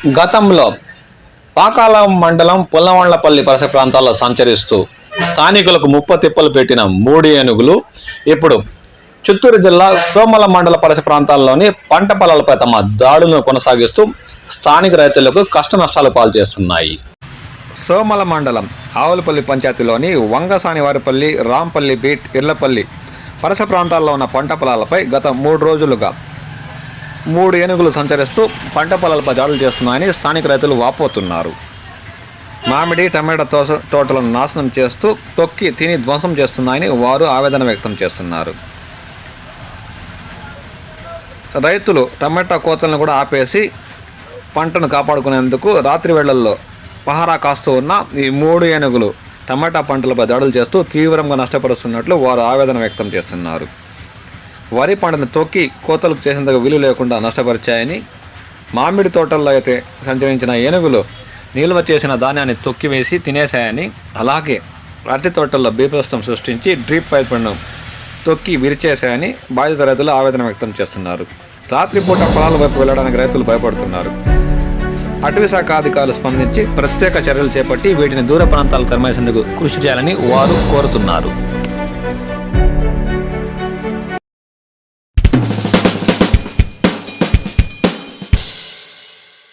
గతంలో పాకాల మండలం పుల్లవండ్లపల్లి పరిసర ప్రాంతాల్లో సంచరిస్తూ స్థానికులకు ముప్ప తిప్పలు పెట్టిన 3 ఏనుగులు ఇప్పుడు చిత్తూరు జిల్లా సోమల మండల పరిసర ప్రాంతాల్లోని పంట పొలాలపై తమ దాడులను కొనసాగిస్తూ స్థానిక రైతులకు కష్ట నష్టాలు పాల్చేస్తున్నాయి. సోమల మండలం ఆవులపల్లి పంచాయతీలోని వంగసానివారిపల్లి, రాంపల్లి బీట్, ఇళ్లపల్లి పరిసర ప్రాంతాల్లో ఉన్న పంట పొలాలపై గత 3 రోజులుగా 3 ఏనుగులు సంచరిస్తూ పంట పొలాలపై దాడులు చేస్తున్నాయని స్థానిక రైతులు వాపోతున్నారు. మామిడి, టమాటా తోటలను నాశనం చేస్తూ తొక్కి తిని ధ్వంసం చేస్తున్నాయని వారు ఆవేదన వ్యక్తం చేస్తున్నారు. రైతులు టమాటా కోతలను కూడా ఆపేసి పంటను కాపాడుకునేందుకు రాత్రి వేళల్లో పహారా కాస్తూ ఉన్న ఈ 3 ఏనుగులు టమాటా పంటలపై దాడులు చేస్తూ తీవ్రంగా నష్టపరుస్తున్నట్లు వారు ఆవేదన వ్యక్తం చేస్తున్నారు. వరి పంటను తొక్కి కోతలకు చేసేందుకు వీలు లేకుండా నష్టపరిచాయని, మామిడి తోటల్లో అయితే సంచరించిన ఏనుగులు నిల్వ చేసిన ధాన్యాన్ని తొక్కివేసి తినేశాయని, అలాగే అరటి తోటల్లో బీభత్సం సృష్టించి డ్రిప్ పైపులను తొక్కి విరిచేశాయని బాధిత రైతులు ఆవేదన వ్యక్తం చేస్తున్నారు. రాత్రిపూట పొలాల వైపు వెళ్ళడానికి రైతులు భయపడుతున్నారు. అటవీ శాఖ అధికారులు స్పందించి ప్రత్యేక చర్యలు చేపట్టి వీటిని దూర ప్రాంతాలకు తరమేసేందుకు కృషి చేయాలని వారు కోరుతున్నారు.